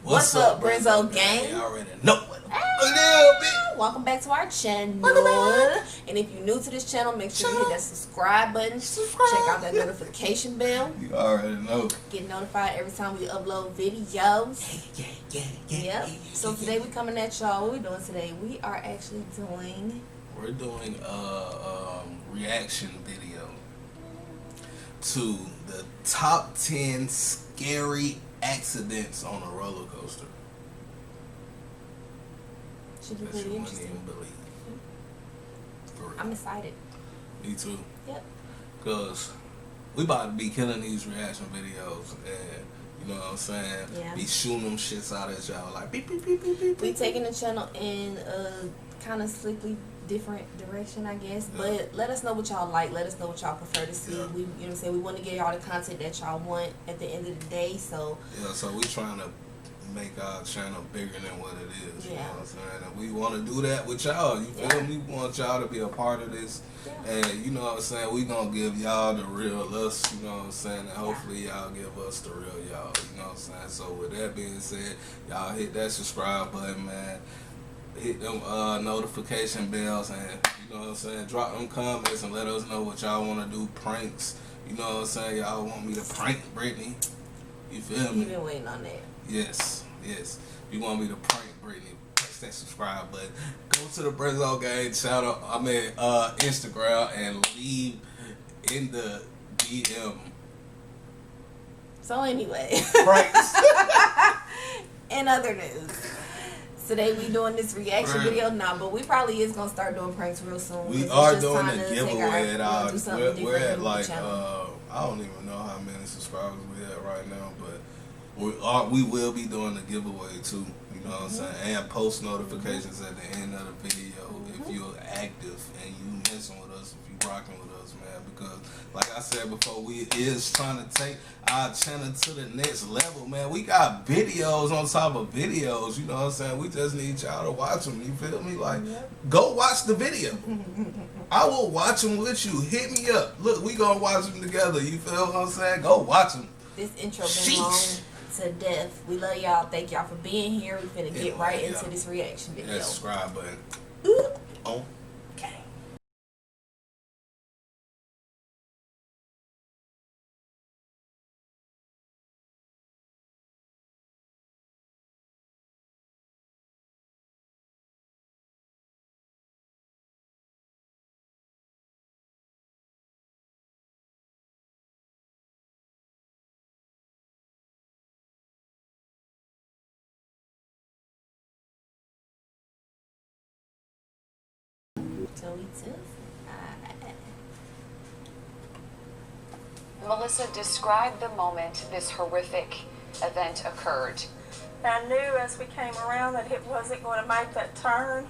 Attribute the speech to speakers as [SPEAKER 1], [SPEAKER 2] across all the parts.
[SPEAKER 1] What's up, Brenzo gang?
[SPEAKER 2] You already know.
[SPEAKER 1] Welcome back to our channel. And if you're new to this channel, make sure you hit that subscribe button. Check out that notification bell.
[SPEAKER 2] You already know.
[SPEAKER 1] Get notified every time we upload videos. Yep. So today we coming at y'all. What we doing today? We are actually doing...
[SPEAKER 2] We're doing a reaction video to the top 10 scary accidents on a roller coaster.
[SPEAKER 1] Should be
[SPEAKER 2] That
[SPEAKER 1] pretty
[SPEAKER 2] you wouldn't
[SPEAKER 1] interesting.
[SPEAKER 2] even believe. For real.
[SPEAKER 1] I'm excited.
[SPEAKER 2] Me too.
[SPEAKER 1] Yep.
[SPEAKER 2] Cause we about to be killing these reaction videos, and you know what I'm saying?
[SPEAKER 1] Yeah.
[SPEAKER 2] Be shooting them shits out at y'all like beep beep beep beep beep.
[SPEAKER 1] We taking the channel in a kind of slightly different direction, I guess.
[SPEAKER 2] Yeah.
[SPEAKER 1] But let us know what y'all like. Let us know what y'all prefer to see.
[SPEAKER 2] Yeah.
[SPEAKER 1] We, you know what I'm saying? We want to get y'all the content that y'all want at the end of the day. So
[SPEAKER 2] Yeah, so we trying to make our channel bigger than what it is. You
[SPEAKER 1] Yeah.
[SPEAKER 2] know what I'm saying? And we want to do that with y'all. You feel me? We want y'all to be a part of this.
[SPEAKER 1] Yeah.
[SPEAKER 2] And you know what I'm saying? We gonna give y'all the real us. You know what I'm saying? And hopefully y'all give us the real y'all. You know what I'm saying? So with that being said, y'all hit that subscribe button, man. Hit them notification bells, and you know what I'm saying? Drop them comments and let us know what y'all want to do. Pranks. You know what I'm saying? Y'all want me to prank Brittney? You feel me?
[SPEAKER 1] you've been waiting on that.
[SPEAKER 2] Yes. You want me to prank Brittney? Press that subscribe button. Go to the Brenzo Gang channel. Instagram, and leave in the DM.
[SPEAKER 1] So anyway,
[SPEAKER 2] Pranks.
[SPEAKER 1] in other news, today we doing this reaction video now, but we probably is gonna start doing pranks real soon.
[SPEAKER 2] We
[SPEAKER 1] It's
[SPEAKER 2] are
[SPEAKER 1] just
[SPEAKER 2] doing
[SPEAKER 1] time
[SPEAKER 2] a
[SPEAKER 1] to take
[SPEAKER 2] giveaway at our.
[SPEAKER 1] do something
[SPEAKER 2] We're
[SPEAKER 1] different
[SPEAKER 2] at
[SPEAKER 1] with the
[SPEAKER 2] like
[SPEAKER 1] channel.
[SPEAKER 2] I don't even know how many subscribers we at right now, but we will be doing a giveaway too. You know what I'm saying? And post notifications at the end of the video if you're active and you messing with us, if you rocking with us, man. Because like I said before, we is trying to take our channel to the next level, man. We got videos on top of videos. You know what I'm saying? We just need y'all to watch them. You feel me? Like, go watch the video. I will watch them with you. Hit me up. Look, we gonna watch them together. You feel what I'm saying? Go watch them.
[SPEAKER 1] This intro been long to death. We love y'all. Thank y'all for being here. We finna get right into this reaction video.
[SPEAKER 2] That subscribe button. Okay.
[SPEAKER 1] So we took.
[SPEAKER 3] Melissa, describe the moment this horrific event occurred.
[SPEAKER 4] I knew as we came around that it wasn't going to make that turn.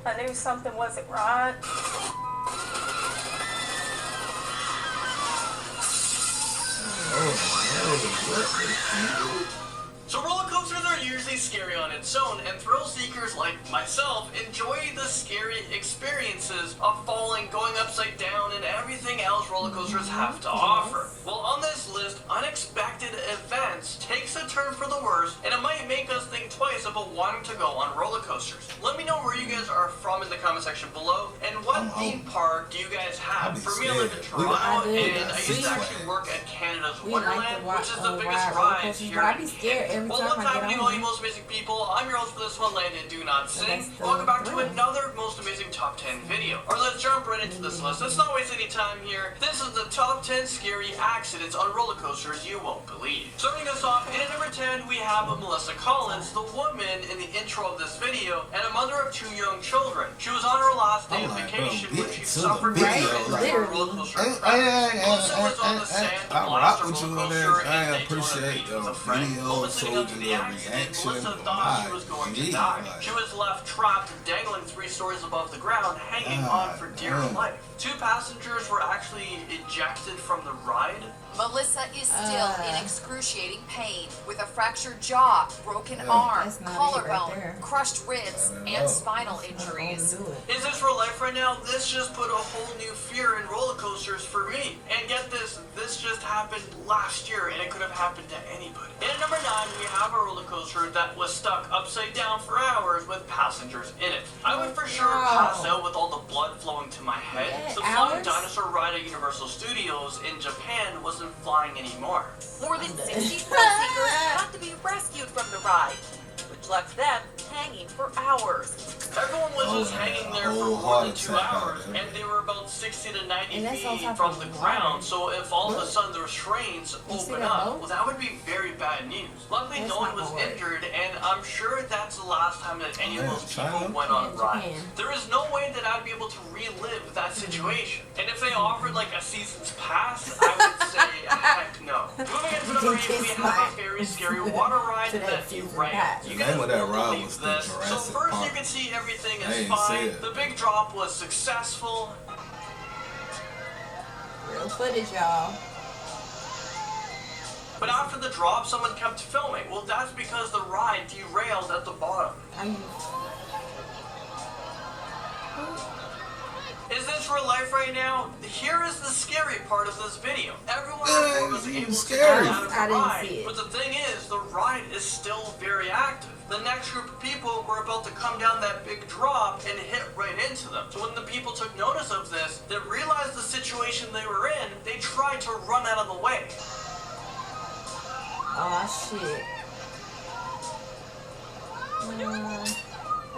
[SPEAKER 4] I knew something wasn't right.
[SPEAKER 5] So roller coasters are usually scary on its own, and thrill seekers like myself enjoy the scary experiences of falling, going upside down, and everything else roller coasters have to offer. Well, on this list, unexpected events takes a turn for the worse, and it might make us think twice about wanting to go on roller coasters. Let me know where you guys are from in the comment section below, and what theme park do you guys have? For me, I live in Toronto, and I used to actually work at Canada's Wonderland, which is the biggest ride here
[SPEAKER 1] I'd
[SPEAKER 5] in
[SPEAKER 1] be scared every
[SPEAKER 5] Well,
[SPEAKER 1] time
[SPEAKER 5] what's
[SPEAKER 1] I get
[SPEAKER 5] happening,
[SPEAKER 1] on.
[SPEAKER 5] all you most amazing people? I'm your host for this one, Landon Do Not Sing.
[SPEAKER 1] that's the
[SPEAKER 5] Welcome back to
[SPEAKER 1] thrill.
[SPEAKER 5] another most amazing top 10 video. Or let's jump right into this list. Let's not waste any time here. This is the top 10 scary accidents on roller coasters you won't believe. Starting us off, in at number 10, we have Melissa Collins, the woman in the intro of this video, and a mother of 2 young children. She was on her last day of vacation when she suffered
[SPEAKER 2] video,
[SPEAKER 5] accident
[SPEAKER 2] like,
[SPEAKER 5] on a roller coaster. Melissa was on the sand,
[SPEAKER 2] I
[SPEAKER 5] blast
[SPEAKER 2] rock
[SPEAKER 5] a
[SPEAKER 2] with you
[SPEAKER 5] roller
[SPEAKER 2] on
[SPEAKER 5] coaster,
[SPEAKER 2] that. I
[SPEAKER 5] and Daytona
[SPEAKER 2] appreciate
[SPEAKER 5] Beach
[SPEAKER 2] the
[SPEAKER 5] with a friend.
[SPEAKER 2] video,
[SPEAKER 5] But
[SPEAKER 2] so
[SPEAKER 5] leading
[SPEAKER 2] we
[SPEAKER 5] up to
[SPEAKER 2] can
[SPEAKER 5] the
[SPEAKER 2] do a
[SPEAKER 5] accident,
[SPEAKER 2] reaction.
[SPEAKER 5] Melissa thought she was going to die. She was left trapped, dangling 3 stories above the ground, hanging on for dear life. 2 passengers were actually ejected from the ride.
[SPEAKER 3] Melissa is still in excruciating pain, with with a fractured jaw, broken arm,
[SPEAKER 1] That's not it
[SPEAKER 3] collarbone,
[SPEAKER 1] right there.
[SPEAKER 3] crushed ribs, and spinal injuries.
[SPEAKER 5] Is this real life right now? This just put a whole new fear in roller coasters for me. And get this just happened last year, and it could have happened to anybody. And at number 9, we have a roller coaster that was stuck upside down for hours with passengers in it. I would for sure pass out with all the blood flowing to my head.
[SPEAKER 1] Yeah,
[SPEAKER 5] The flying
[SPEAKER 1] hours?
[SPEAKER 5] dinosaur ride at Universal Studios in Japan wasn't flying anymore.
[SPEAKER 6] More than 60 thrill seekers had to be rescued from the ride, which left them hanging for hours.
[SPEAKER 5] Everyone was just hanging there for more than 2 hours, and they were about 60 to 90
[SPEAKER 1] And that's on
[SPEAKER 5] feet
[SPEAKER 1] top
[SPEAKER 5] from
[SPEAKER 1] of
[SPEAKER 5] the
[SPEAKER 1] the
[SPEAKER 5] ground.
[SPEAKER 1] water.
[SPEAKER 5] So if all of a sudden the restraints
[SPEAKER 1] You see
[SPEAKER 5] open
[SPEAKER 1] that
[SPEAKER 5] up,
[SPEAKER 1] boat?
[SPEAKER 5] well, that would be very bad news. Luckily,
[SPEAKER 1] That's
[SPEAKER 5] no one
[SPEAKER 1] not
[SPEAKER 5] was
[SPEAKER 1] gonna work.
[SPEAKER 5] injured, and I'm sure that's the last time that any of
[SPEAKER 2] Yeah,
[SPEAKER 5] those
[SPEAKER 2] China.
[SPEAKER 5] people went on
[SPEAKER 1] Yeah,
[SPEAKER 5] rides.
[SPEAKER 1] Japan.
[SPEAKER 5] There is no way that I'd be able to relive that situation. And if they offered like a season's pass, I would say heck no. Moving into number 8, we have a very scary water ride
[SPEAKER 1] To that
[SPEAKER 5] that
[SPEAKER 1] season's
[SPEAKER 5] derailed.
[SPEAKER 1] pass.
[SPEAKER 5] You
[SPEAKER 2] The
[SPEAKER 5] guys
[SPEAKER 2] name of that
[SPEAKER 5] won't
[SPEAKER 2] ride
[SPEAKER 5] believe
[SPEAKER 2] was the
[SPEAKER 5] this. So
[SPEAKER 2] Jurassic
[SPEAKER 5] first you
[SPEAKER 2] Park.
[SPEAKER 5] can see everything
[SPEAKER 2] I
[SPEAKER 5] is
[SPEAKER 2] ain't say
[SPEAKER 5] fine.
[SPEAKER 2] it.
[SPEAKER 5] The big drop was successful.
[SPEAKER 1] Real footage, y'all.
[SPEAKER 5] But after the drop, someone kept filming. Well, that's because the ride derailed at the bottom.
[SPEAKER 1] Are you?
[SPEAKER 5] Is this real life right now? Here is the scary part of this video. Everyone on board was able to
[SPEAKER 2] scary.
[SPEAKER 5] get out of
[SPEAKER 1] I
[SPEAKER 5] the
[SPEAKER 1] didn't
[SPEAKER 5] ride.
[SPEAKER 1] see it.
[SPEAKER 5] But the thing is, the ride is still very active. The next group of people were about to come down that big drop and hit right into them. So when the people took notice of this, they realized the situation they were in, they tried to run out of the way.
[SPEAKER 1] Oh shit.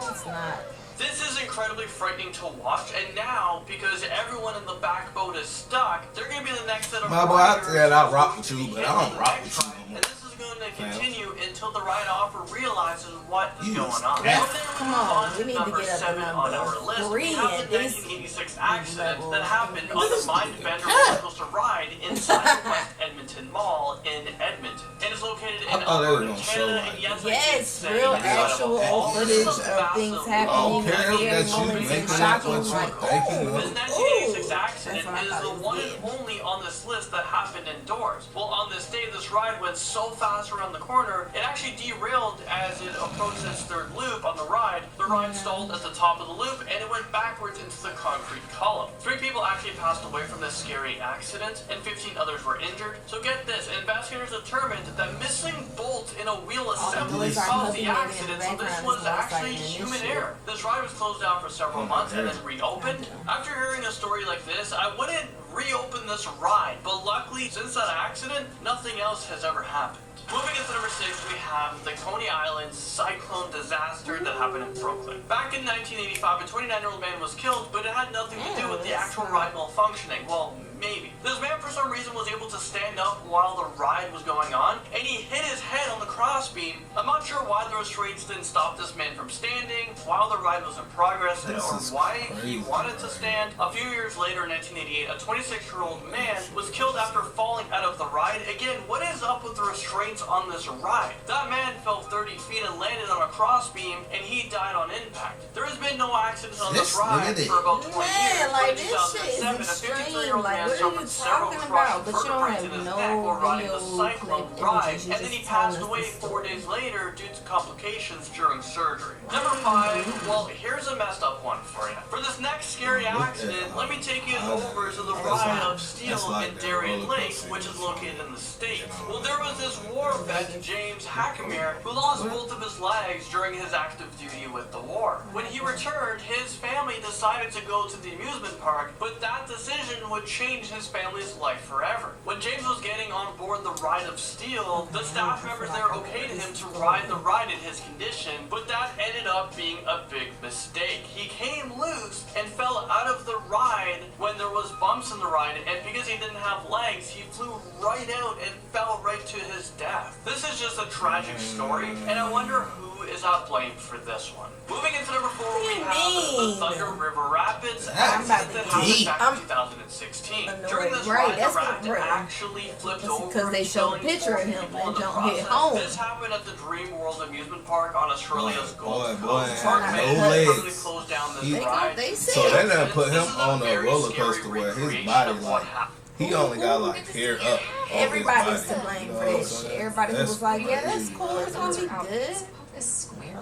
[SPEAKER 1] That's not.
[SPEAKER 5] This is incredibly frightening to watch, and now, because everyone in the back boat is stuck, they're going to be the next set of
[SPEAKER 2] My boy, I
[SPEAKER 5] riders
[SPEAKER 2] said I'll rock
[SPEAKER 5] who
[SPEAKER 2] with you,
[SPEAKER 5] can
[SPEAKER 2] but
[SPEAKER 5] hit
[SPEAKER 2] I don't
[SPEAKER 5] the
[SPEAKER 2] rock
[SPEAKER 5] next
[SPEAKER 2] with you
[SPEAKER 5] ride.
[SPEAKER 2] no more.
[SPEAKER 5] And this is going to
[SPEAKER 2] Fam.
[SPEAKER 5] continue until the ride offer realizes what is
[SPEAKER 2] You
[SPEAKER 5] going
[SPEAKER 2] was
[SPEAKER 5] on.
[SPEAKER 2] crap.
[SPEAKER 5] So then we
[SPEAKER 1] Come
[SPEAKER 5] move
[SPEAKER 1] on, we
[SPEAKER 5] to
[SPEAKER 1] need to
[SPEAKER 5] number
[SPEAKER 1] get up to
[SPEAKER 5] 7 on
[SPEAKER 1] number
[SPEAKER 5] our list.
[SPEAKER 1] 3
[SPEAKER 5] We have
[SPEAKER 1] at
[SPEAKER 5] the
[SPEAKER 1] this
[SPEAKER 5] 1986 accident
[SPEAKER 1] level.
[SPEAKER 5] that happened on the Mindbender roller coaster ride inside the West Edmonton Mall in Edmonton. And it's located in
[SPEAKER 2] I thought they were
[SPEAKER 5] Alberta,
[SPEAKER 2] gonna show,
[SPEAKER 5] Canada,
[SPEAKER 2] like,
[SPEAKER 5] and yes,
[SPEAKER 1] Yes,
[SPEAKER 5] I did
[SPEAKER 1] real
[SPEAKER 5] say inside of a
[SPEAKER 1] actual
[SPEAKER 5] mall. This is
[SPEAKER 1] footage
[SPEAKER 5] a
[SPEAKER 1] of things
[SPEAKER 5] massive
[SPEAKER 2] I don't
[SPEAKER 1] happening,
[SPEAKER 2] care
[SPEAKER 1] weird
[SPEAKER 2] that you
[SPEAKER 1] moments
[SPEAKER 2] making
[SPEAKER 1] and
[SPEAKER 2] up
[SPEAKER 1] shocking.
[SPEAKER 2] what you
[SPEAKER 1] Like,
[SPEAKER 2] thinking
[SPEAKER 1] ooh,
[SPEAKER 5] This
[SPEAKER 2] of.
[SPEAKER 5] 1986 accident
[SPEAKER 1] That's what I
[SPEAKER 5] is
[SPEAKER 1] thought
[SPEAKER 5] the
[SPEAKER 1] it was
[SPEAKER 5] one
[SPEAKER 1] dead.
[SPEAKER 5] and only on this list that happened indoors. Well, on this day, this ride went so fast around the corner, it actually derailed as it approached its third loop on the ride. The ride stalled at the top of the loop, and it went backwards into the concrete column. 3 people actually passed away from this scary accident, and 15 others were injured. So get this, investigators determined that missing bolt in a wheel assembly
[SPEAKER 1] noise are
[SPEAKER 5] caused the
[SPEAKER 1] happening in the
[SPEAKER 5] accident, so this
[SPEAKER 1] background
[SPEAKER 5] was
[SPEAKER 1] is what's
[SPEAKER 5] actually
[SPEAKER 1] like in this
[SPEAKER 5] human
[SPEAKER 1] shit.
[SPEAKER 5] error. This ride was closed down for several months and then reopened. After hearing a story like this, I wouldn't reopen this ride, but luckily, since that accident, nothing else has ever happened. Moving into number 6, we have the Coney Island cyclone disaster that happened in Brooklyn. Back in 1985, a 29-year-old man was killed, but it had nothing to do with the actual ride malfunctioning. Well, maybe. This man, for some reason, was able to stand up while the ride was going on, and he hit his head on the crossbeam. I'm not sure why the restraints didn't stop this man from standing while the ride was in progress,
[SPEAKER 2] This
[SPEAKER 5] or
[SPEAKER 2] is
[SPEAKER 5] why he
[SPEAKER 2] crazy,
[SPEAKER 5] wanted to
[SPEAKER 2] man.
[SPEAKER 5] stand. A few years later, in 1988, a 26-year-old man was killed after falling out of the ride. Again, what is up with the restraints on this ride? That man fell 30 feet and landed on a crossbeam, and he died on impact. There has been no accidents on this
[SPEAKER 2] This
[SPEAKER 5] ride
[SPEAKER 2] nigga
[SPEAKER 5] for about 20
[SPEAKER 1] Man,
[SPEAKER 5] years, but
[SPEAKER 1] like,
[SPEAKER 5] in
[SPEAKER 1] this shit is
[SPEAKER 5] 2007, a
[SPEAKER 1] extreme.
[SPEAKER 5] 53-year-old
[SPEAKER 1] Like,
[SPEAKER 5] man
[SPEAKER 1] what are
[SPEAKER 5] suffered
[SPEAKER 1] you
[SPEAKER 5] several
[SPEAKER 1] talking
[SPEAKER 5] crushed
[SPEAKER 1] about? But you don't
[SPEAKER 5] vertebrae
[SPEAKER 1] have
[SPEAKER 5] in his
[SPEAKER 1] no
[SPEAKER 5] neck while riding the
[SPEAKER 1] video
[SPEAKER 5] cyclone
[SPEAKER 1] clip
[SPEAKER 5] ride,
[SPEAKER 1] images. You
[SPEAKER 5] and then he
[SPEAKER 1] just telling
[SPEAKER 5] passed
[SPEAKER 1] us
[SPEAKER 5] away
[SPEAKER 1] the
[SPEAKER 5] 4 days later due to complications during surgery. Number 5, well, here's a messed up one for you. For this next scary accident, let me take you over to the ride of Steel in Darien Lake, which is located in the States. Well, there was this war vet, James Hackamere, who lost both of his legs during his active duty with the war. When he returned, his family decided to go to the amusement park, but that decision would change his family's life forever. When James was getting on board the ride of Steel, the staff members there okayed him to ride the ride in his condition, but that ended up being a big mistake. He came loose and fell out of the ride when there was bumps in the ride, and because he didn't have legs, he flew right out and fell right to his death. This is just a tragic story, and I wonder who is at blame for this one. Moving into number 4, we have the Thunder River Rapids accident that happened back in 2016. During this
[SPEAKER 1] Right,
[SPEAKER 5] ride, the
[SPEAKER 1] that's what
[SPEAKER 5] raft
[SPEAKER 1] I'm
[SPEAKER 5] actually flipped over,
[SPEAKER 1] because they showed a
[SPEAKER 5] killing
[SPEAKER 1] picture
[SPEAKER 5] 4
[SPEAKER 1] of him
[SPEAKER 5] people in
[SPEAKER 1] and
[SPEAKER 5] the
[SPEAKER 1] don't hit
[SPEAKER 5] process.
[SPEAKER 1] home.
[SPEAKER 5] This happened at the Dream World amusement park on Australia's Gold
[SPEAKER 2] boy,
[SPEAKER 5] Coast.
[SPEAKER 2] boy,
[SPEAKER 5] Park
[SPEAKER 1] no
[SPEAKER 5] management permanently
[SPEAKER 2] legs.
[SPEAKER 5] closed down this
[SPEAKER 2] He-
[SPEAKER 5] ride.
[SPEAKER 1] They
[SPEAKER 2] So they done put him
[SPEAKER 5] This is a
[SPEAKER 2] on a
[SPEAKER 5] very
[SPEAKER 2] roller
[SPEAKER 5] scary
[SPEAKER 2] coaster where his
[SPEAKER 5] recreation
[SPEAKER 2] body
[SPEAKER 5] of what
[SPEAKER 2] like
[SPEAKER 5] happened.
[SPEAKER 2] He only got like hair up.
[SPEAKER 1] Everybody's to blame for that shit. Everybody who
[SPEAKER 2] That's
[SPEAKER 1] was like, yeah, that's
[SPEAKER 2] crazy.
[SPEAKER 1] cool, it's gonna be good.
[SPEAKER 3] This square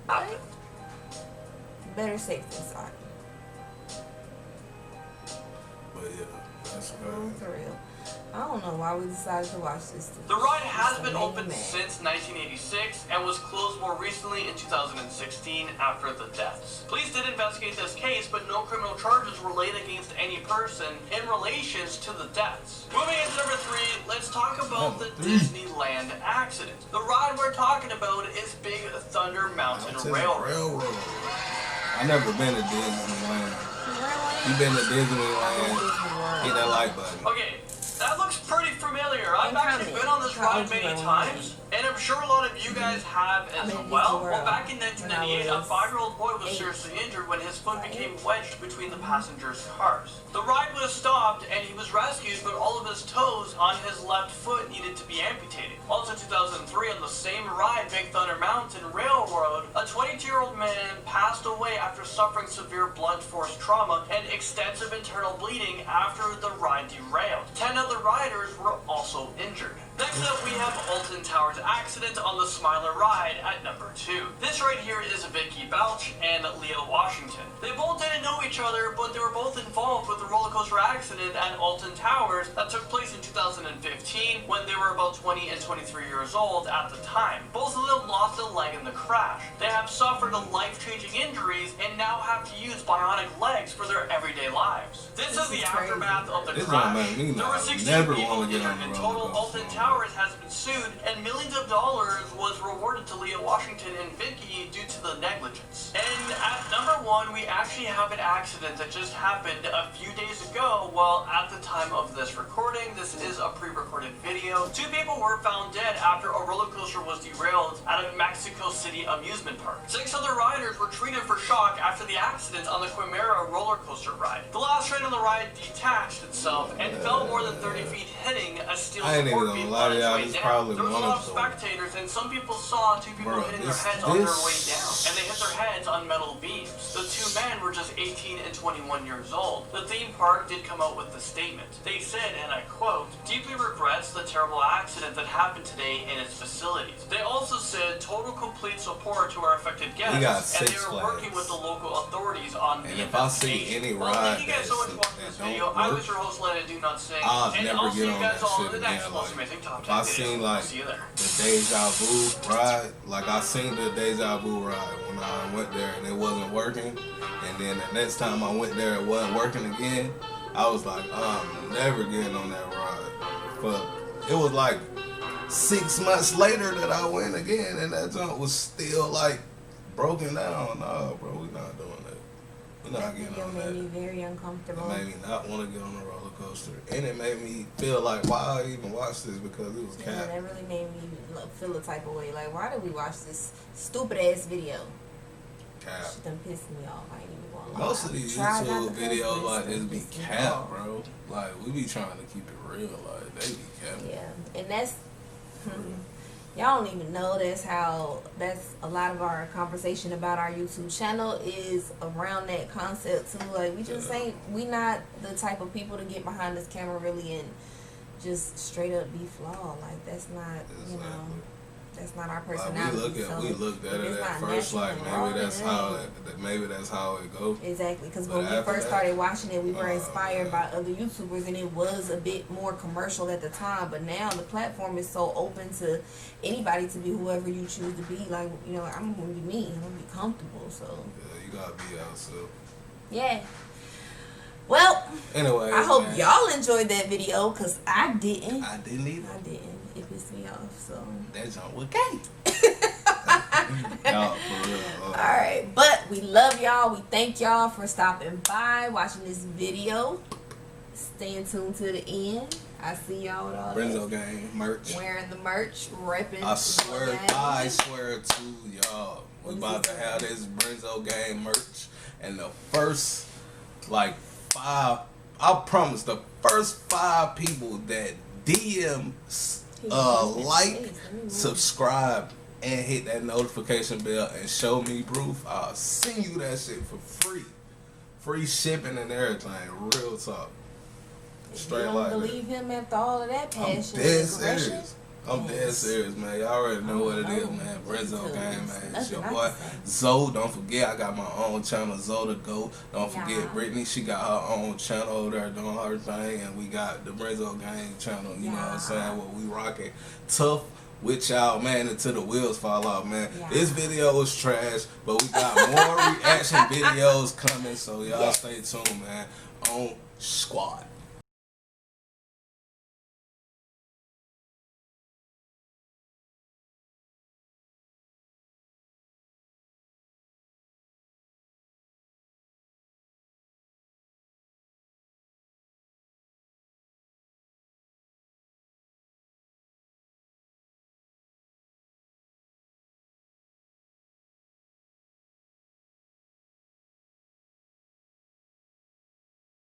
[SPEAKER 1] Like, better safe than sorry.
[SPEAKER 2] But yeah, that's crazy.
[SPEAKER 1] For real. I don't know why we decided to watch this.
[SPEAKER 5] The ride has been
[SPEAKER 1] It's
[SPEAKER 5] open
[SPEAKER 1] amazing.
[SPEAKER 5] since 1986 and was closed more recently in 2016 after the deaths. Police did investigate this case, but no criminal charges were laid against any person in relations to the deaths. Moving into number 3, let's talk about the Disneyland accident. The ride we're talking about is Big Thunder Mountain Railroad.
[SPEAKER 2] I never been to Disneyland. You been to Disneyland? Hit that like button.
[SPEAKER 5] Okay, that looks pretty familiar. I've actually been on this ride many times, and I'm sure a lot of you guys have as well. Well, back in 1998, a 5-year-old boy was seriously injured when his foot became wedged between the passengers' cars. The ride was stopped, and he was rescued, but all of his toes on his left foot needed to be amputated. Also, 2003, on the same ride, Big Thunder Mountain Railroad, a 22-year-old man passed away after suffering severe blunt force trauma and extensive internal bleeding after the ride derailed. 10 other riders were also injured. Next up, we have Alton Towers accident on the Smiler ride at number 2. This right here is Vicky Belch and Leah Washington. They both didn't know each other, but they were both involved with the roller coaster accident at Alton Towers that took place in 2015 when they were about 20 and 23 years old at the time. Both of them lost a leg in the crash. They have suffered life-changing injuries and now have to use bionic legs for their everyday lives. This is the aftermath of the crash. There were 16 people injured in total. Alton Towers has been sued, and millions of dollars was rewarded to Leah Washington and Vicky due to the negligence. And at number 1, we actually have an accident that just happened a few days ago. Well, at the time of this recording, this is a pre-recorded video. 2 people were found dead after a roller coaster was derailed at a Mexico City amusement park. 6 other riders were treated for shock after the accident on the Quimera roller coaster ride. The last train on the ride detached itself and fell more than 30 feet, hitting a steel support beam on its way down. There was a lot of spectators, and some people saw 2 people hitting their heads on their way down, and they hit their heads on metal beams. The 2 men were just 18 and 21 years old. The theme park did come out with the statement. They said, and I quote, "Deeply regrets the terrible accident that happened today in its facilities." They also said total complete support to our affected guests, and they were working with the local authorities on the
[SPEAKER 2] if I see any
[SPEAKER 5] well,
[SPEAKER 2] ride
[SPEAKER 5] thank you guys so much for watching this video. I was your host, Lennon Do Not Sing,
[SPEAKER 2] I'll
[SPEAKER 5] and
[SPEAKER 2] never
[SPEAKER 5] I'll see
[SPEAKER 2] get
[SPEAKER 5] you
[SPEAKER 2] on
[SPEAKER 5] guys
[SPEAKER 2] that
[SPEAKER 5] all
[SPEAKER 2] shit
[SPEAKER 5] in the
[SPEAKER 2] again.
[SPEAKER 5] next most
[SPEAKER 2] Like,
[SPEAKER 5] amazing top
[SPEAKER 2] if
[SPEAKER 5] 10
[SPEAKER 2] I
[SPEAKER 5] video.
[SPEAKER 2] seen like
[SPEAKER 5] See you there.
[SPEAKER 2] the Deja Vu ride, like I seen the Deja Vu ride when I went there and it wasn't working, and then the next time I went there it wasn't working again. I was like, I'm never getting on that ride. But it was like 6 months later that I went again, and that junk was still like broken down. No, bro, we're not doing that. We're not getting on that.
[SPEAKER 1] It made me very uncomfortable.
[SPEAKER 2] It made me not want to get on a roller coaster, and it made me feel like why I even watched this because it was
[SPEAKER 1] Yeah,
[SPEAKER 2] cap.
[SPEAKER 1] that really made me feel a type of way. Like, why did we watch this stupid ass video?
[SPEAKER 2] Cap.
[SPEAKER 1] Shit done pissed me off. I ain't even gonna lie.
[SPEAKER 2] Most of these
[SPEAKER 1] Try not
[SPEAKER 2] YouTube
[SPEAKER 1] to
[SPEAKER 2] videos
[SPEAKER 1] cuss,
[SPEAKER 2] like
[SPEAKER 1] but
[SPEAKER 2] this
[SPEAKER 1] it
[SPEAKER 2] be
[SPEAKER 1] pissed me
[SPEAKER 2] cap,
[SPEAKER 1] off.
[SPEAKER 2] bro. Like we be trying to keep it real, like they be cap.
[SPEAKER 1] Yeah, and that's y'all don't even know that's a lot of our conversation about our YouTube channel is around that concept too. Like we just ain't, we not the type of people to get behind this camera really and just straight up be flawed. Like that's not, you know, that's not our personality.
[SPEAKER 2] Like we looked at it at first like maybe that's how it goes.
[SPEAKER 1] Exactly, because when we first started watching it, we were inspired by other YouTubers, and it was a bit more commercial at the time. But now the platform is so open to anybody to be whoever you choose to be. Like, you know, I'm gonna be me. I'm gonna be comfortable. So
[SPEAKER 2] yeah, you gotta be out. So
[SPEAKER 1] yeah. Well,
[SPEAKER 2] anyway,
[SPEAKER 1] I hope y'all enjoyed that video, because I didn't.
[SPEAKER 2] I didn't either.
[SPEAKER 1] I didn't. It pissed me off. So
[SPEAKER 2] that junk was gay. Y'all, for real.
[SPEAKER 1] Alright, but we love y'all. We thank y'all for stopping by, watching this video. Staying tuned to the end. I see y'all with all
[SPEAKER 2] Brenzo
[SPEAKER 1] that.
[SPEAKER 2] Gang merch.
[SPEAKER 1] Wearing the merch, repping.
[SPEAKER 2] I swear to y'all, we about to have this Brenzo Gang merch, and the first like 5, I promise, the first 5 people that DM, like, subscribe, and hit that notification bell and show me proof, I'll send you that shit for free. Free shipping and everything. Real talk. Straight
[SPEAKER 1] you don't
[SPEAKER 2] like
[SPEAKER 1] believe him after all of that
[SPEAKER 2] I'm
[SPEAKER 1] passion
[SPEAKER 2] dead
[SPEAKER 1] and aggression?
[SPEAKER 2] serious. I'm dead serious, man. Y'all already know what it is, man. Brenzo Gang, man. It's your boy Zoe. Don't forget, I got my own channel, Zoe the Goat. Don't forget, Brittney. She got her own channel over there doing her thing, and we got the Brenzo Gang channel. You know what I'm saying? Where we rocking tough with y'all, man, until the wheels fall off, man. This video was trash, but we got more reaction videos coming, so y'all stay tuned, man. On Squad.